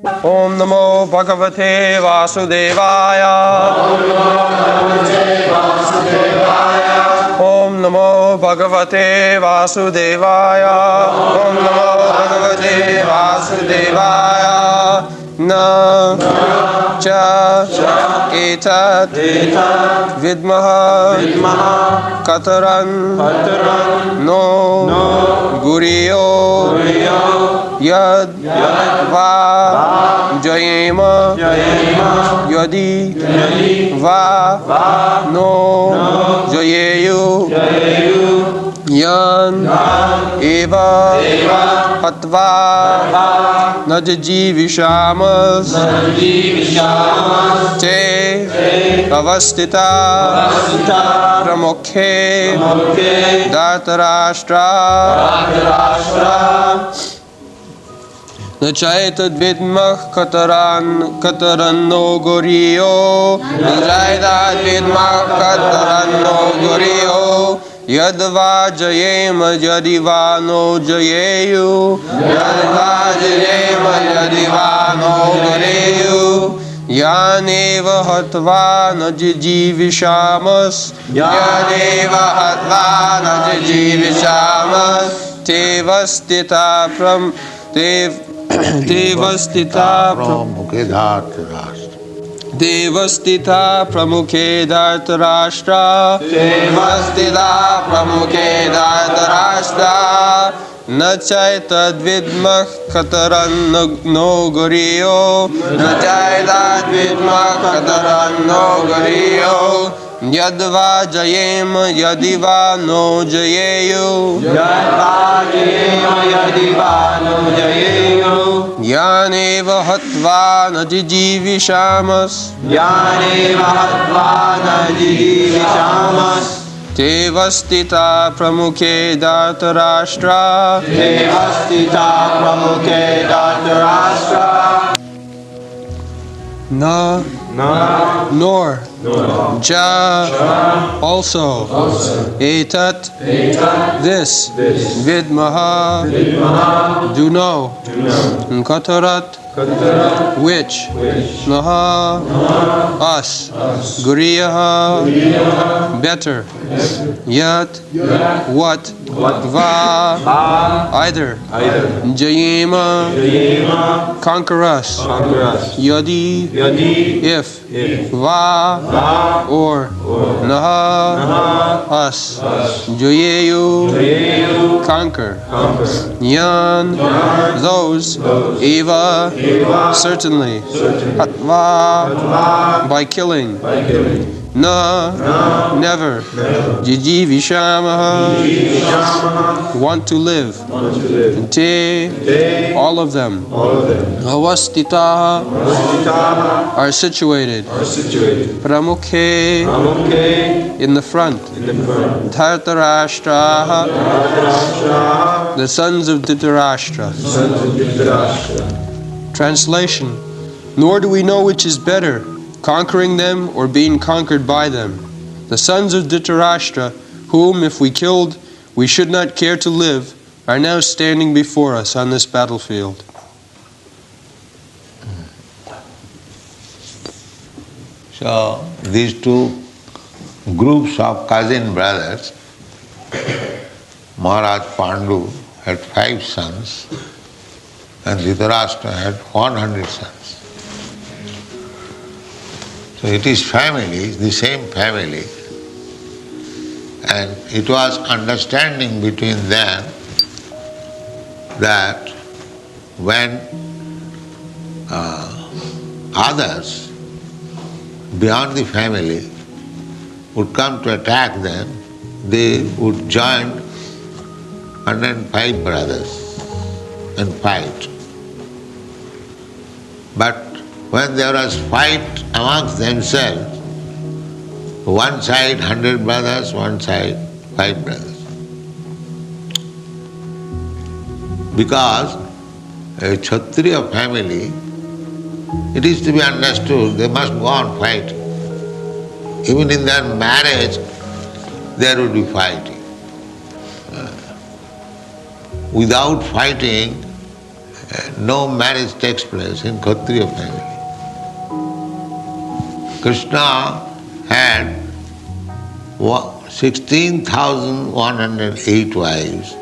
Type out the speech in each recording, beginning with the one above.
Om Namo Bhagavate Vasudevaya. Om Namo Bhagavate Vasudevaya. Om Namo Bhagavate Vasudevaya. Na cha etat vidmah kataran no gariyo yadi jayema yadi no jayeyuh yan eva hatva na jijivisamas te avasthitah pramukhe dhartarastrah na caitad vidmah kataran no gariyo caitad vidmah kataran no gariyo yadva jayema yadiva no jayeyuh yadva jayema yadiva no gariyah yaneva hatva na jijivisamas yaneva hatva na jijivisamas te vasthitah vasthitah pramukhe dhartarastrah vasthitah pramukhe dhartarastrah na caitad vidmah kataran no gariyo na caitad vidmah kataran no gariyo yadva jayema yadiva no jayeyuh yadva jayema yadiva no jayeyuh yaneva hatva na jijivisamas yaneva hatva na jijivisamas te vasthitah pramukhe dhartarastrah te vasthitah pramukhe dhartarastrah na nor ja also etat this vidmah do know katarat which naha us gariyah better yat what va either jayema conquer us yadi if va or naha us jayeyuh conquer yan those eva certainly hatva by killing na never jijivisamah want to live te all of them avasthitah are situated pramukhe in the front Dhrtarastra the sons of Dhrtarastra. Translation: nor do we know which is better, conquering them or being conquered by them. The sons of Dhrtarastra, whom if we killed we should not care to live, are now standing before us on this battlefield. So these two groups of cousin brothers, Maharaj Pandu had 5 sons and Dhrtarastra had 100 sons. So it is family, the same family, and it was understanding between them that when others beyond the family would come to attack them, they would join 105 brothers and fight. But when there was fight amongst themselves, one side 100 brothers, one side 5 brothers. Because a Kshatriya family, it is to be understood, they must go on fighting. Even in their marriage, there would be fighting. Without fighting, no marriage takes place in Kshatriya family. Krishna had 16,108 wives,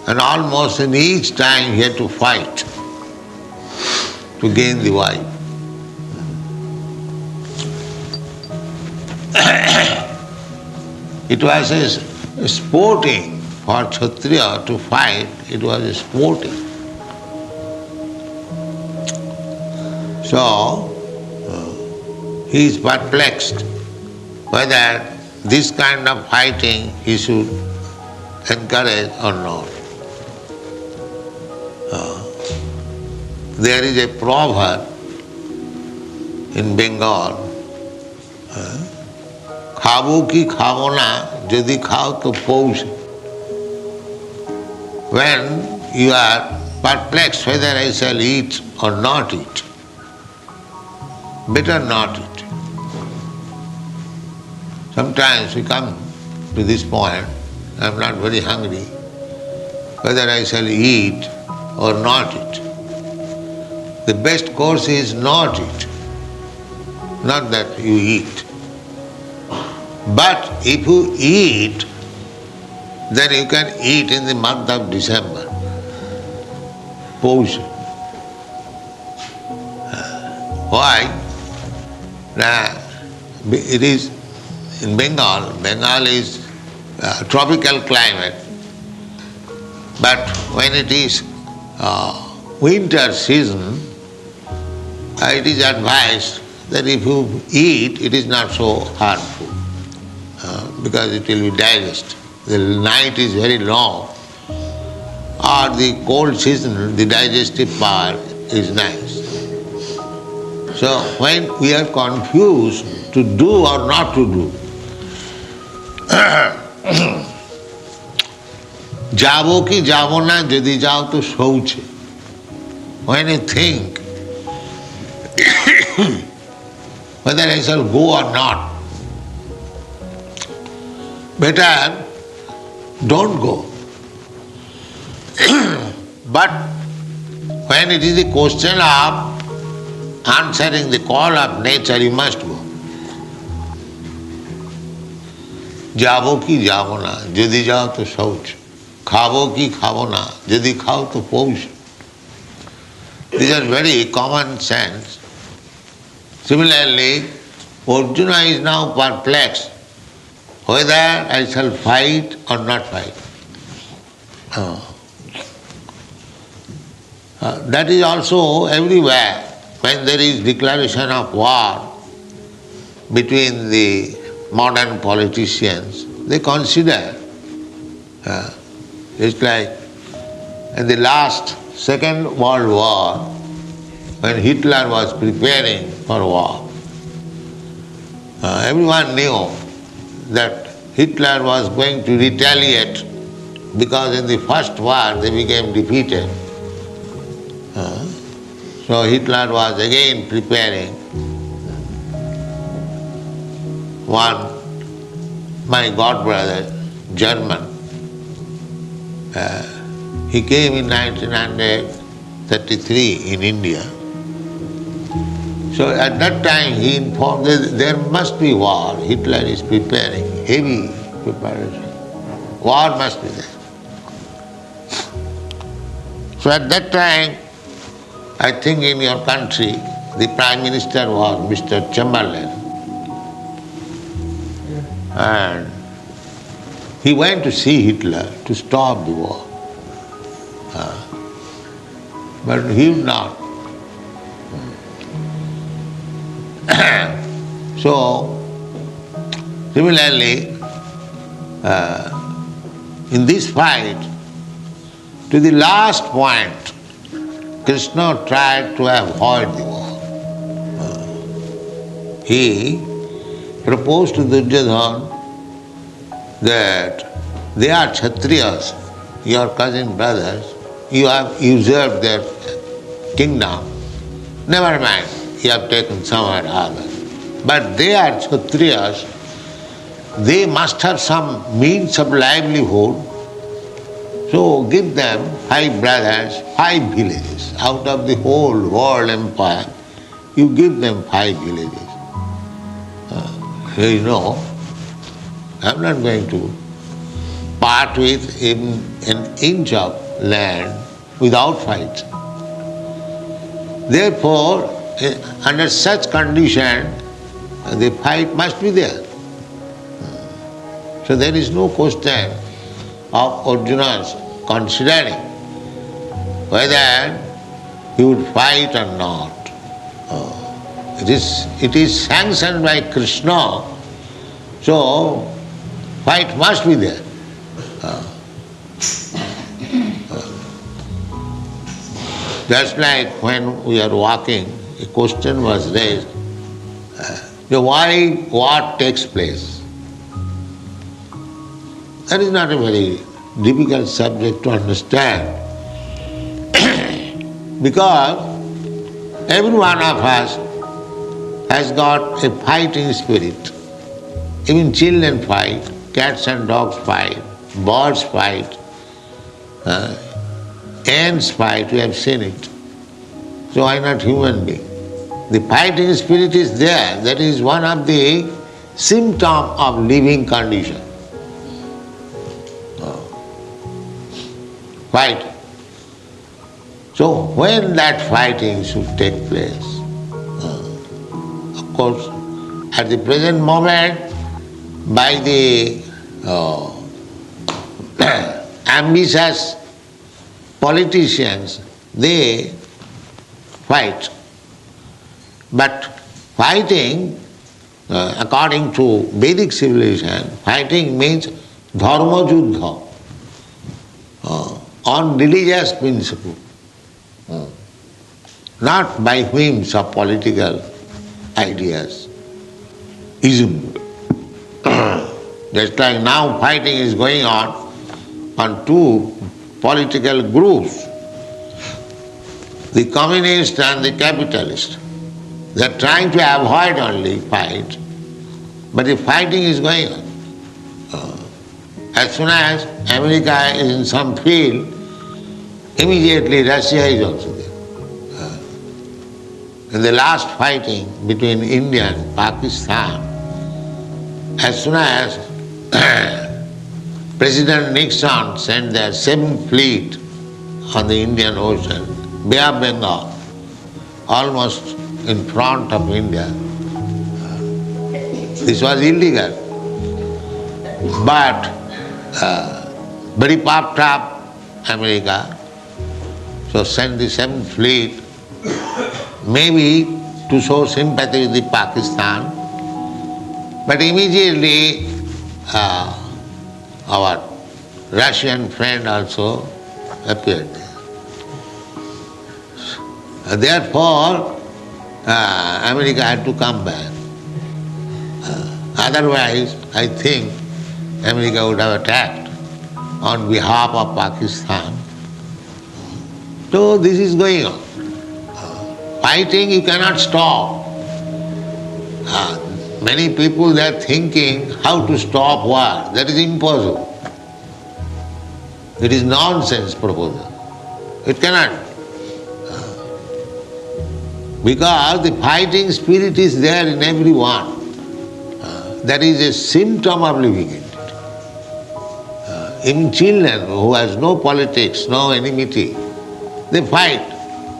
and almost in each time he had to fight to gain the wife. It was a sporting for Kshatriya to fight, it was a sporting. So, he is perplexed whether this kind of fighting he should encourage or not. There is a proverb in Bengal, khabo ki khabo na, jodi khao to pous. When you are perplexed whether I shall eat or not eat, better not eat. Sometimes we come to this point, I am not very hungry, whether I shall eat or not eat. The best course is not eat, not that you eat. But if you eat, then you can eat in the month of December. Pause. Why? It is in Bengal. Bengal is a tropical climate. But when it is winter season, it is advised that if you eat, it is not so harmful because it will be digested. The night is very long, or the cold season, the digestive power is nice. So when we are confused to do or not to do, jabo ki jabo na, jodi jao to shouche. When you think whether I shall go or not, better don't go. But when it is the question of answering the call of nature, you must go. Jabo ki jabo na, jodi jao to shouch. Khabo ki khabo na, jodi khao to pouch. These are very common sense. Similarly, Arjuna is now perplexed whether I shall fight or not fight. That is also everywhere. When there is declaration of war between the modern politicians, they consider, it's like in the last Second World War, when Hitler was preparing for war, everyone knew that Hitler was going to retaliate because in the first war they became defeated. So Hitler was again preparing. My godbrother, German, he came in 1933 in India. So at that time he informed that there must be war. Hitler is preparing, heavy preparation. War must be there. So at that time, I think in your country, the Prime Minister was Mr. Chamberlain. And he went to see Hitler to stop the war. But he would not. So, similarly, in this fight, to the last point, Krishna tried to avoid the war. He proposed to Duryodhana that they are Kshatriyas, your cousin brothers, you have usurped their kingdom. Never mind, you have taken somewhere other. But they are Kshatriyas, they must have some means of livelihood. So give them 5 brothers, 5 villages. Out of the whole world empire, you give them 5 villages. You know, I'm not going to part with even an inch of land without fight. Therefore, under such condition, the fight must be there. So there is no question of Arjuna's considering whether he would fight or not. It is sanctioned by Krishna, so fight must be there. Just like when we are walking, a question was raised, why what takes place? That is not a very difficult subject to understand. Because every one of us has got a fighting spirit. Even children fight, cats and dogs fight, birds fight, ants fight, we have seen it. So why not human being? The fighting spirit is there. That is one of the symptoms of living condition. Fight. So when that fighting should take place, of course, at the present moment, by the ambitious politicians, they fight. But fighting, according to Vedic civilization, fighting means dharma juddha, on religious principle, not by whims of political ideas, ism. Just like now fighting is going on 2 political groups, the communist and the capitalist. They are trying to avoid only fight, but the fighting is going on. As soon as America is in some field, immediately Russia is also there. In the last fighting between India and Pakistan, as soon as President Nixon sent their 7th fleet on the Indian Ocean, Bay of Bengal, almost in front of India, this was illegal. But very puffed up America, so sent the 7th fleet, maybe to show sympathy with the Pakistan, but immediately our Russian friend also appeared there. Therefore, America had to come back. Otherwise, I think America would have attacked on behalf of Pakistan. So this is going on. Fighting you cannot stop. Many people they are thinking how to stop war. That is impossible. It is nonsense proposal. It cannot. Because the fighting spirit is there in everyone. That is a symptom of living entity. In children who has no politics, no enmity, they fight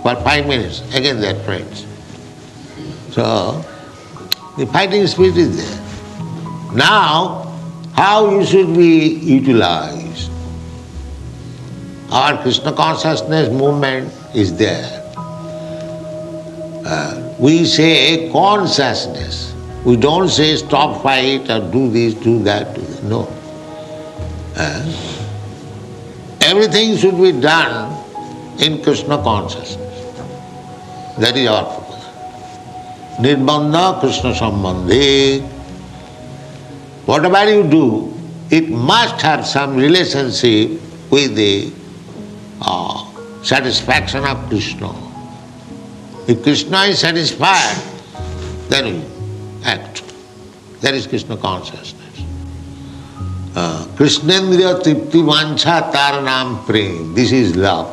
for 5 minutes, again they are friends. So, the fighting spirit is there. Now, how you should be utilized? Our Krishna consciousness movement is there. We say consciousness. We don't say stop fight or do this, do that, do that. No. Everything should be done in Krishna consciousness. That is our purpose. Nirbandha Krishna sambandhe. Whatever you do, it must have some relationship with the satisfaction of Krishna. If Krishna is satisfied, then we act. That is Krishna consciousness. Krishnendriya tripti vancha taranam prem. This is love.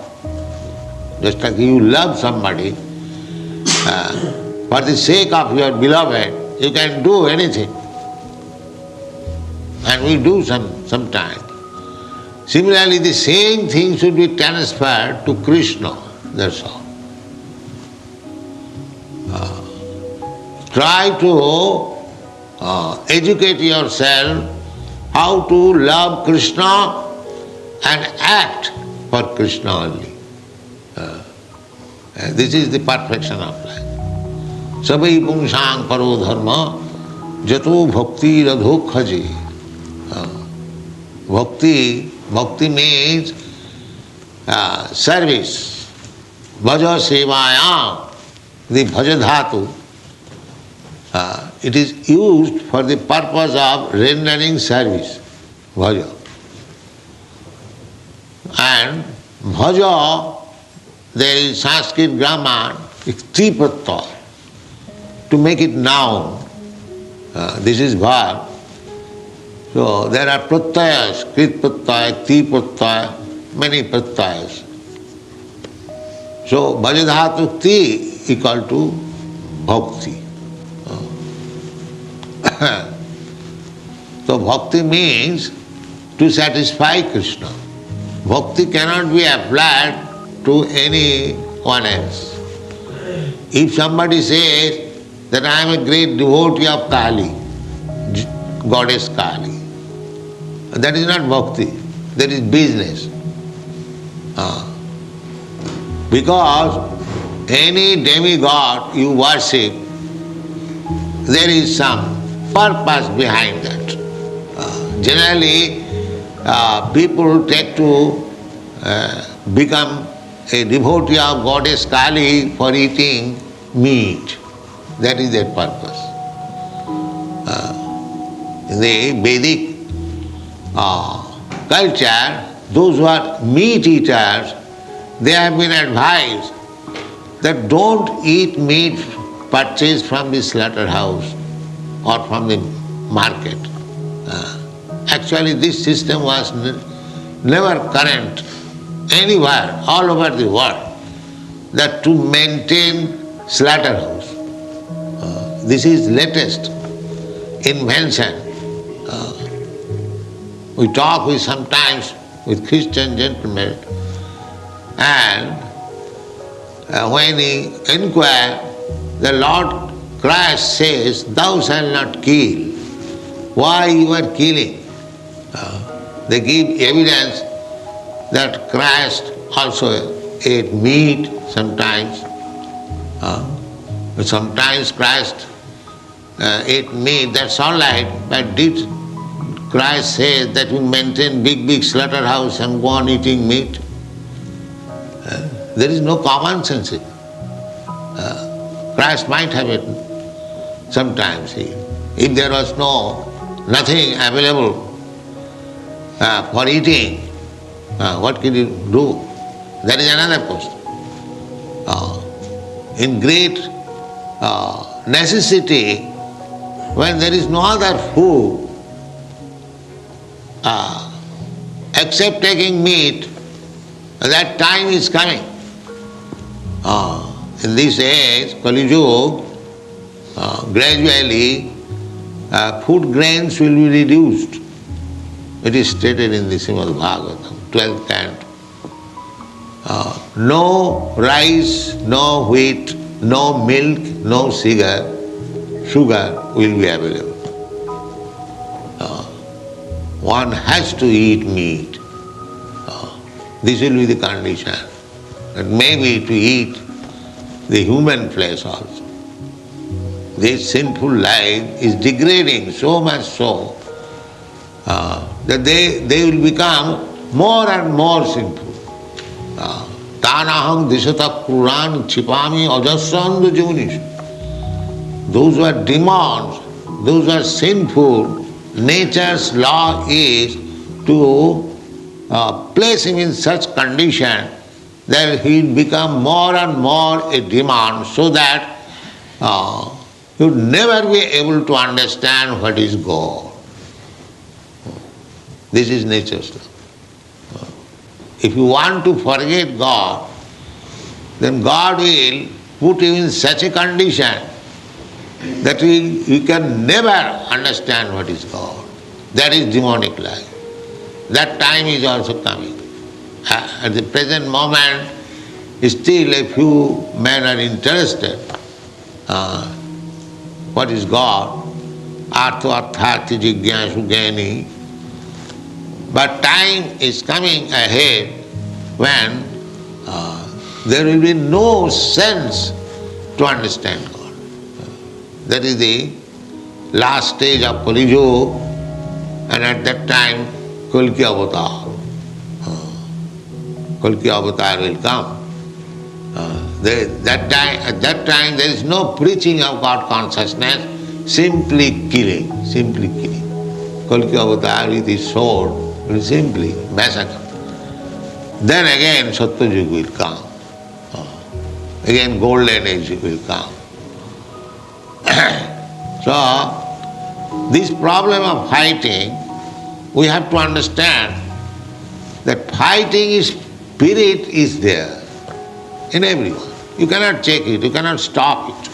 Just like you love somebody, for the sake of your beloved, you can do anything. And we do sometimes. Similarly, the same thing should be transferred to Krishna. That's all. Try to educate yourself how to love Krishna and act for Krishna only. This is the perfection of life. Sabai pungsang paro dharma jato bhakti radho khaje. Bhakti means service. Bhaja sevaya, the bhaja dhatu. It is used for the purpose of rendering service. Bhaja. And bhaja, there is Sanskrit grammar, iktipatta, to make it noun. This is verb. So there are pratyayas, krit pratyaya, kti pratyaya, many pratyayas. So bhajadhatu kti equal to bhakti. So bhakti means to satisfy Krishna. Bhakti cannot be applied to anyone else. If somebody says that I am a great devotee of Kali, goddess Kali, that is not bhakti, that is business. Because any demigod you worship, there is some purpose behind that. Generally, people take to become a devotee of goddess Kali for eating meat. That is their purpose. In the Vedic culture, those who are meat eaters, they have been advised that don't eat meat purchased from the slaughterhouse or from the market. Actually, this system was never current anywhere, all over the world, that to maintain slaughterhouse. This is latest invention. We talk sometimes with Christian gentlemen, and when he inquire, the Lord Christ says, "Thou shalt not kill." Why you are killing? They give evidence that Christ also ate meat sometimes. Sometimes Christ ate meat, that's all right, but did Christ say that we maintain big slaughterhouse and go on eating meat? There is no common sense. Christ might have eaten sometimes. If there was nothing available for eating, what can you do? That is another question. In great necessity, when there is no other food, except taking meat, that time is coming. In this age, Kali Yuga, gradually food grains will be reduced. It is stated in the Srimad Bhagavatam, 12th canto. No rice, no wheat, no milk, no sugar will be available. One has to eat meat. This will be the condition. And maybe to eat the human flesh also. This sinful life is degrading so much so that they will become more and more sinful. Tanaham dishata kuran chipami ajasand junis. Those who are demons, those who are sinful, nature's law is to place him in such condition that he will become more and more a demon, so that he would never be able to understand what is God. This is nature's law. If you want to forget God, then God will put you in such a condition that you can never understand what is God. That is demonic life. That time is also coming. At the present moment, still a few men are interested. What is God? Hatva, jayema, yadi. But time is coming ahead when there will be no sense to understand God. That is the last stage of Kali Yuga, and at that time Kalki avatar. Kalki avatar will come. At that time there is no preaching of God consciousness, simply killing. Kalki avatar with his sword will simply massacre. Then again Satyayuga will come. Again golden age will come. So, this problem of fighting, we have to understand that fighting spirit is there in everyone. You cannot check it, you cannot stop it.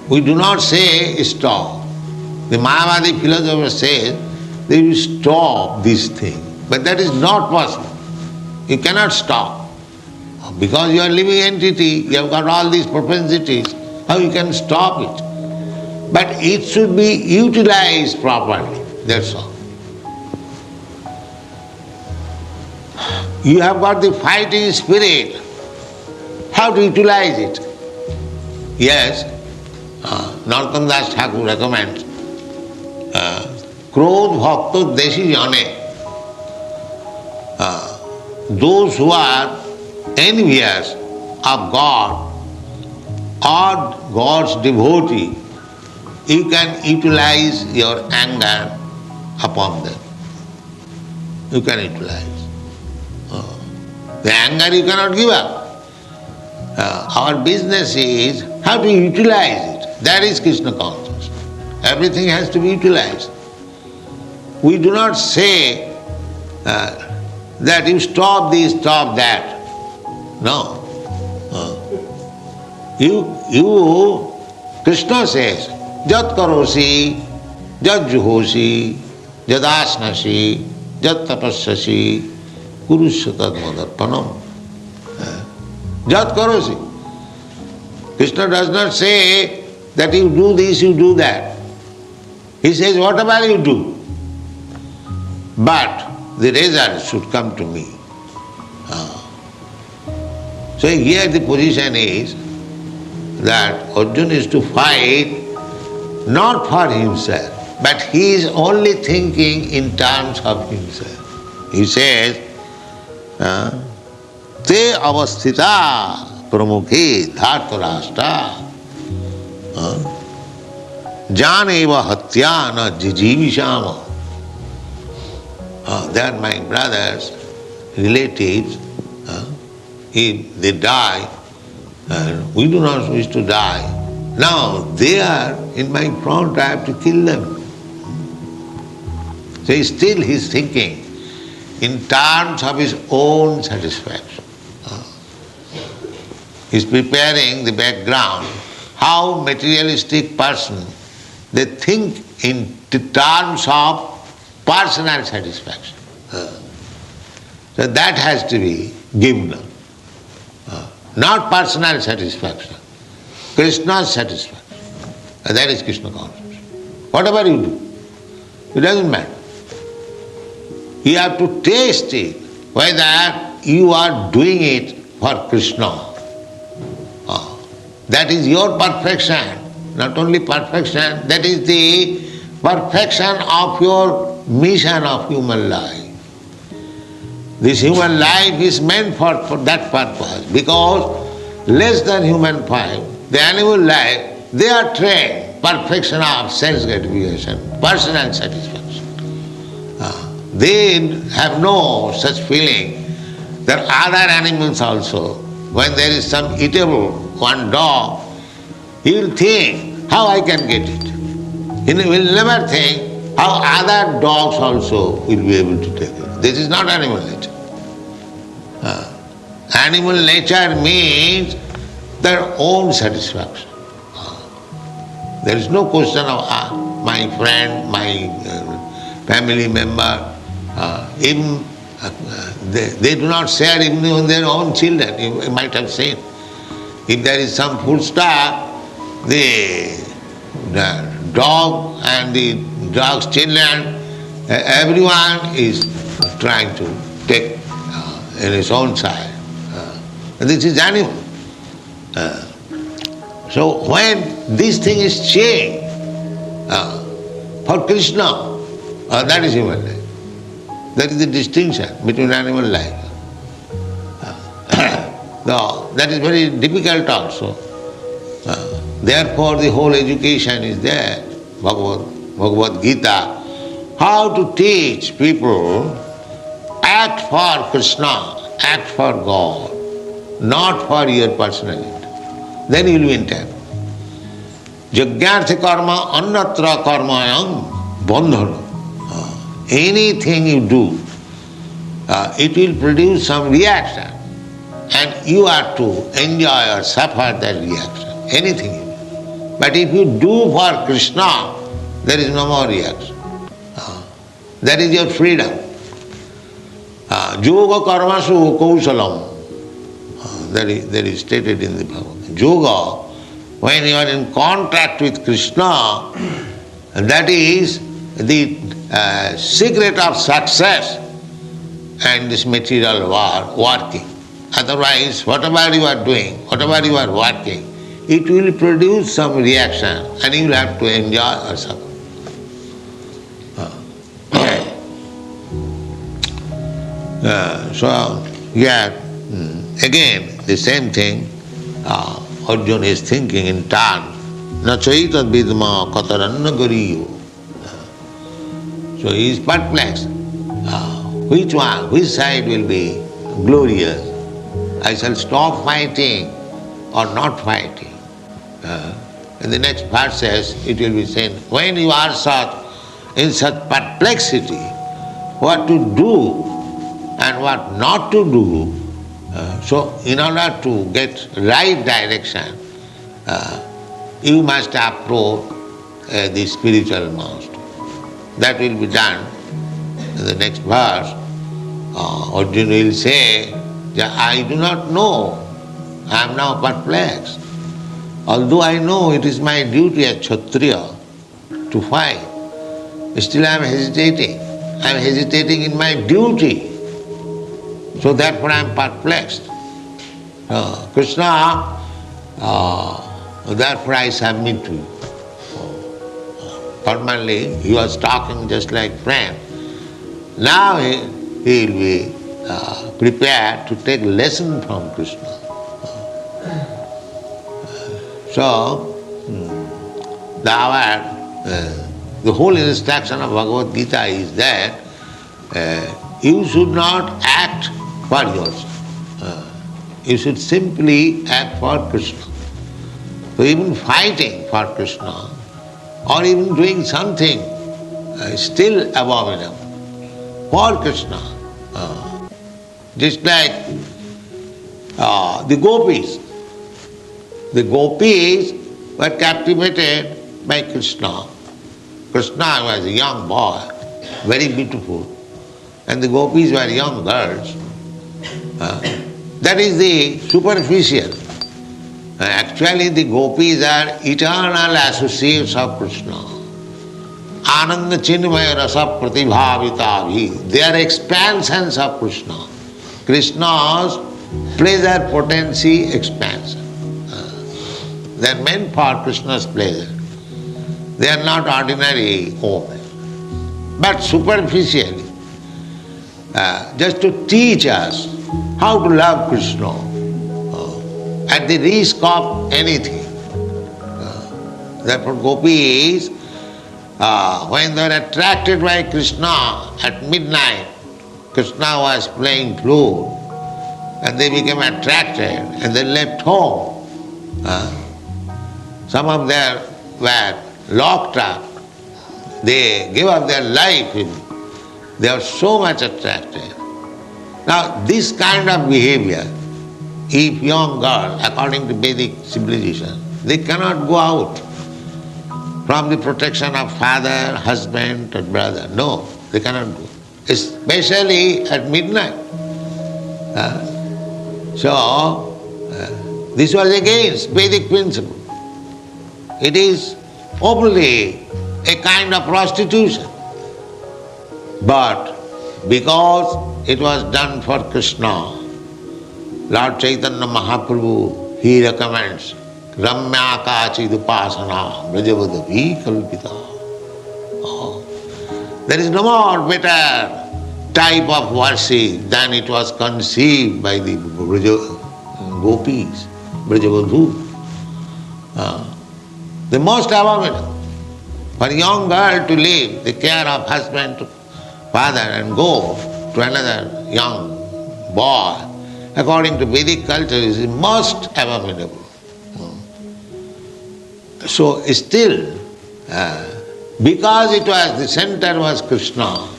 We do not say stop. The Mayavadi philosopher says they will stop this thing, but that is not possible. You cannot stop. Because you are living entity, you have got all these propensities, how you can stop it? But it should be utilized properly, that's all. You have got the fighting spirit, how to utilize it? Yes, Narottam Das Thakur recommends, Krodh bhakta deshi jane, those who are envious of God or God's devotee, you can utilize your anger upon them. You can utilize. The anger you cannot give up. Our business is how to utilize it. That is Krishna consciousness. Everything has to be utilized. We do not say that you stop this, stop that. No. Krishna says, Jat karosi, jat juhosi, jat asnasi, jat tapassasi, kurusya tad madarpanam. Jat karosi. Krishna does not say that you do this, you do that. He says, whatever you do, but the result should come to me. So here the position is that Arjuna is to fight not for himself, but he is only thinking in terms of himself. He says, Te avasthitah pramukhe dhartarastrah jayema hatyana jijivisamah. They are my brothers, relatives. If they die, we do not wish to die. Now they are in my front, I have to kill them. So still he is thinking in terms of his own satisfaction. He is preparing the background, how materialistic person, they think in terms of personal satisfaction. So that has to be given. Not personal satisfaction, Krishna's satisfaction. That is Krishna consciousness. Whatever you do, it doesn't matter. You have to taste it, whether you are doing it for Krishna. That is your perfection. Not only perfection, that is the perfection of your mission of human life. This human life is meant for that purpose, because less than human life, the animal life, they are trained, perfection of sense gratification, personal satisfaction. They have no such feeling that other animals also, when there is some eatable, one dog, he will think, how I can get it. He will never think how other dogs also will be able to take it. This is not animal nature. Animal nature means their own satisfaction. There is no question of my friend, my family member, even they do not share even with their own children. You might have seen. If there is some food stuff, the dog and the dog's children, everyone is trying to take in his own side. This is animal. So when this thing is changed for Krishna, that is human life. That is the distinction between animal life. No, that is very difficult also. Therefore the whole education is there, Bhagavad Gita, how to teach people act for Krishna, act for God, not for your personality. Then you will be intact. Jagyartha karma annatra karmayam bandhana. Anything you do, it will produce some reaction, and you are to enjoy or suffer that reaction. Anything you do. But if you do for Krishna, there is no more reaction. That is your freedom. Yoga karmasu kausalam. That is stated in the Bhagavad. Yoga, when you are in contact with Krishna, that is the secret of success and this material working. Otherwise, whatever you are doing, whatever you are working, it will produce some reaction and you will have to enjoy or suffer. Again, the same thing, Arjuna is thinking in turn. Na caitad vidmah kataran gariyo. So he is perplexed. Which one, which side will be glorious? I shall stop fighting or not fighting. In the next verses it will be said, when you are in such perplexity, what to do and what not to do, so in order to get right direction, you must approach the spiritual master. That will be done in the next verse. Arjuna will say, I do not know, I am now perplexed. Although I know it is my duty as kshatriya to fight, still I am hesitating. I am hesitating in my duty. So therefore I am perplexed. Krishna, therefore I submit to you. Formerly he was talking just like friend. Now he will be prepared to take lesson from Krishna. So the whole instruction of Bhagavad Gita is that you should not act for yourself. You should simply act for Krishna. So even fighting for Krishna or even doing something still abominable for Krishna. Just like the gopis. The gopis were captivated by Krishna. Krishna was a young boy, very beautiful, and the gopis were young girls. That is the superficial. Actually the gopis are eternal associates of Krishna. Ananda chinmaya rasa pratibhavita. They are expansions of Krishna. Krishna's pleasure potency expansion. They are meant for Krishna's pleasure. They are not ordinary women. But superficially, just to teach us how to love Krishna at the risk of anything. Therefore gopis, when they were attracted by Krishna at midnight, Krishna was playing flute and they became attracted and they left home. Some of them were locked up. they give up their life. They are so much attracted. Now, this kind of behavior, if young girl, according to Vedic civilization, they cannot go out from the protection of father, husband, or brother. No, they cannot go. Especially at midnight. This was against Vedic principle. It is openly a kind of prostitution. But because it was done for Krishna, Lord Chaitanya Mahaprabhu, he recommends Ramya Kachid Upasana Brajavadavi Kalpita. There is no more better type of worship than it was conceived by the gopis, Brajavadhu. The most abominable. For a young girl to leave the care of husband, father and go to another young boy, according to Vedic culture, is most abominable. So still, because it was, the center was Krishna,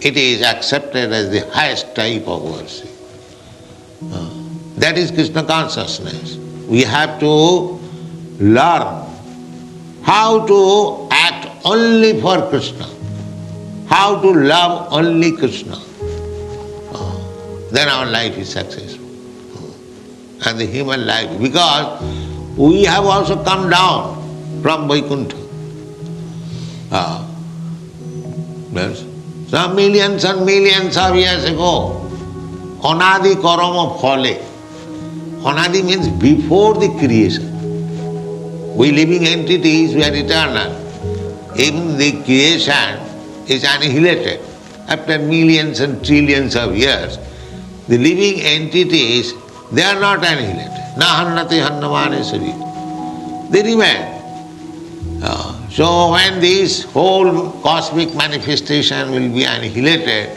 it is accepted as the highest type of worship. That is Krishna consciousness. We have to learn how to act only for Krishna, how to love only Krishna. Then our life is successful. And the human life, because we have also come down from Vaikuntha. Some millions and millions of years ago, Anadi karama phale. Anadi means before the creation. We living entities, we are eternal. Even the creation is annihilated. After millions and trillions of years, the living entities, they are not annihilated. Na hannati hannamane sari. They remain. So when this whole cosmic manifestation will be annihilated,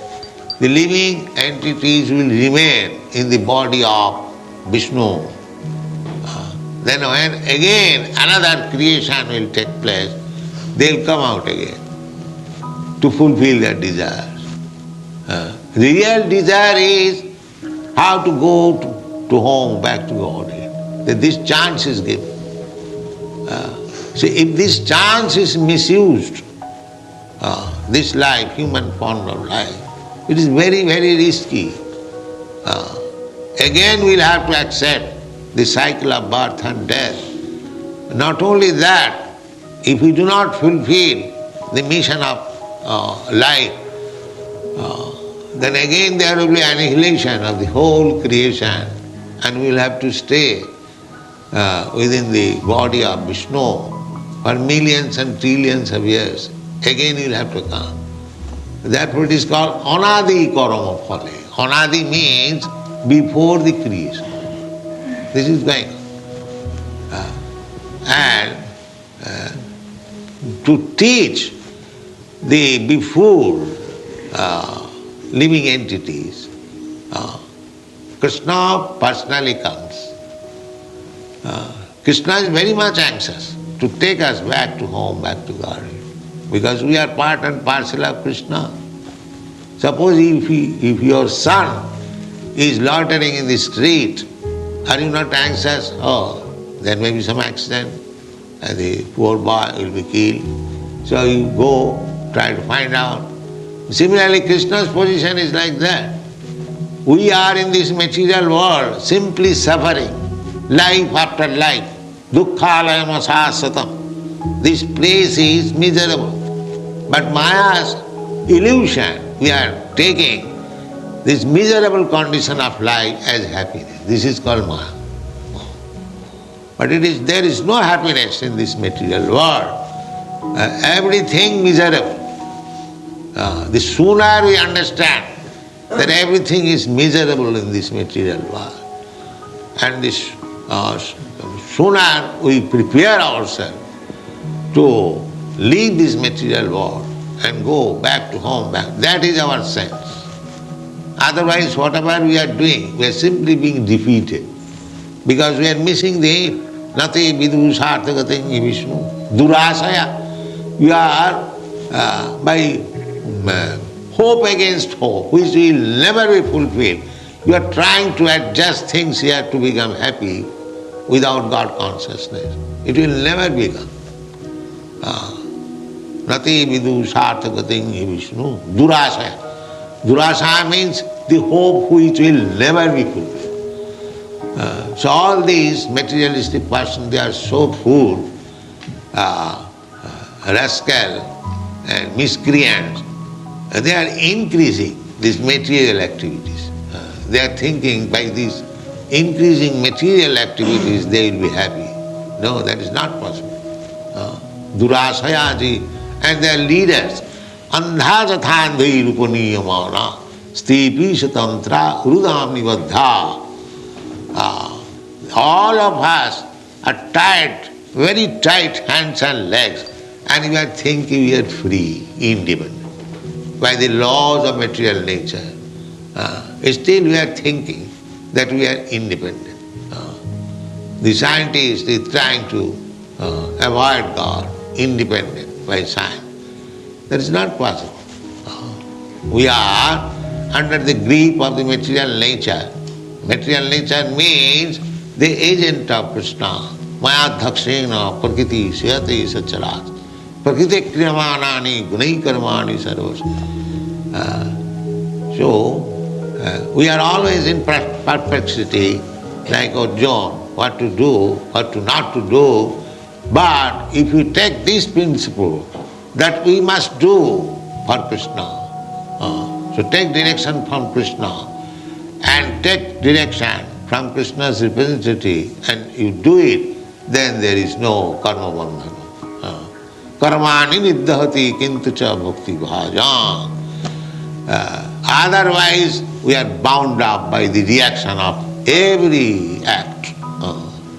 the living entities will remain in the body of Vishnu. Then when again another creation will take place, they will come out again to fulfill their desires. Real desire is how to go to home, back to Godhead. That this chance is given. So if this chance is misused, this life, human form of life, it is very, very risky. Again we'll have to accept the cycle of birth and death. Not only that, if we do not fulfill the mission of life, then again there will be annihilation of the whole creation, and we will have to stay within the body of Vishnu for millions and trillions of years. Again we will have to come. Therefore it is called Anadi karama phale. Anadi means before the creation. This is going on. And to teach the before living entities, Krishna personally comes. Krishna is very much anxious to take us back to home, back to Godhead, because we are part and parcel of Krishna. Suppose if your son is loitering in the street, are you not anxious? Oh, there may be some accident and the poor boy will be killed. So you go, try to find out. Similarly, Krishna's position is like that. We are in this material world simply suffering, life after life. Dukkhalayam asasatam. This place is miserable. But Maya's illusion, we are taking this miserable condition of life as happiness. This is called Maya. But there is no happiness in this material world. Everything miserable. The sooner we understand that everything is miserable in this material world, and this sooner we prepare ourselves to leave this material world and go back to home, that is our sense. Otherwise, whatever we are doing, we are simply being defeated, because we are missing the aim. Nati vidu sarthagatim vishnu durasaya You are by hope against hope, which will never be fulfilled. You are trying to adjust things here to become happy without God consciousness. It will never become. Nati vidu sarthagating Vishnu. Durasaya. Durasaya means the hope which will never be fulfilled. So all these materialistic persons, they are so fool, rascal and miscreants. They are increasing these material activities. They are thinking by these increasing material activities they will be happy. No, that is not possible. Durasayaji and their leaders, andhajathandhi rupaniyamana, stipi shatantra urudamni vadha. All of us are tied, very tight hands and legs, and we are thinking we are free, independent, by the laws of material nature. Still we are thinking that we are independent. The scientist is trying to avoid God, independent by science. That is not possible. We are under the grip of the material nature. Material nature means the agent of Krishna. Maya dhakshena prakriti syate sacharat. Prakriti kriyamanani gunai karmani sarvas. So, we are always in perplexity, like Arjuna, what to do, what to not to do. But if you take this principle, that we must do for Krishna. So take direction from Krishna and take direction from Krishna's representative and you do it, then there is no karma bandhana. Karmani niddhati kintu cha bhakti bhajan. Otherwise we are bound up by the reaction of every act.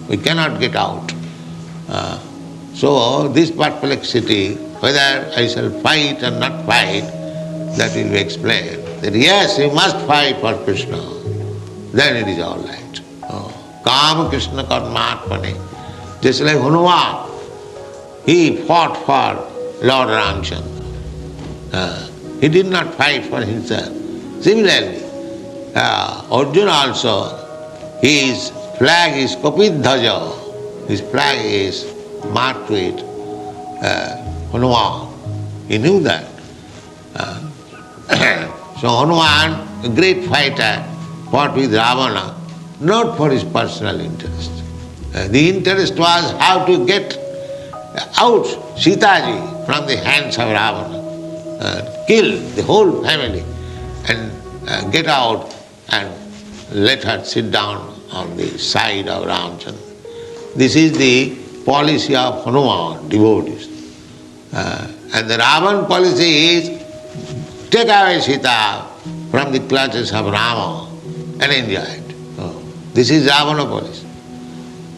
We cannot get out. So this perplexity, whether I shall fight or not fight, that will be explained. That yes, you must fight for Krishna, then it is all right. Kama Krishna karmatmane. Just like Hanuman, he fought for Lord Ramchandra. He did not fight for himself. Similarly, Arjuna also, his flag is Kapidhaja. His flag is marked with Hanuman. He knew that. So Hanuman, a great fighter, fought with Ravana, not for his personal interest. The interest was how to get out Sitaji from the hands of Ravana, kill the whole family and get out and let her sit down on the side of Ramchandra. This is the policy of Hanuman, devotees. And the Ravan policy is take away Sita from the clutches of Rama and enjoy it. This is Ravana policy.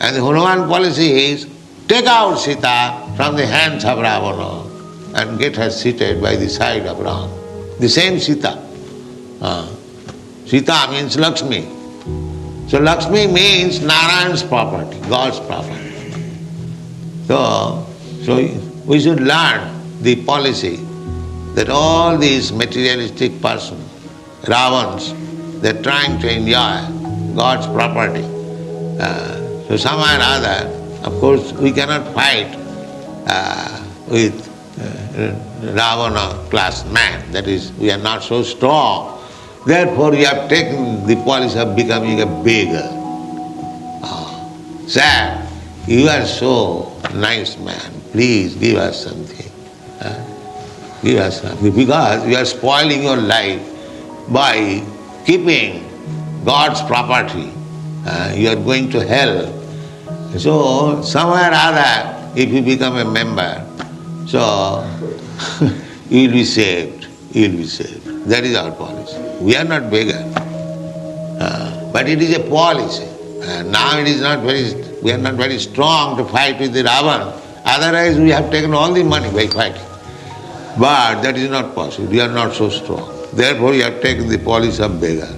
And the Hanuman policy is take out Sita from the hands of Ravana and get her seated by the side of Rama. The same Sita. Sita means Lakshmi. So Lakshmi means Narayan's property, God's property. So we should learn the policy that all these materialistic persons, Ravans, they're trying to enjoy God's property. So somehow or other, of course, we cannot fight with Ravana class man. That is, we are not so strong. Therefore, we have taken the policy of becoming a beggar. Sir, you are so nice man. Please give us something. Give us something. Because you are spoiling your life by keeping God's property. You are going to hell. So, somewhere or other, if you become a member, so you will be saved. You will be saved. That is our policy. We are not beggar. But it is a policy. Now it is not we are not very strong to fight with the Ravan. Otherwise we have taken all the money by fighting. But that is not possible. We are not so strong. Therefore we have taken the policy of beggar.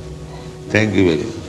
Thank you very much.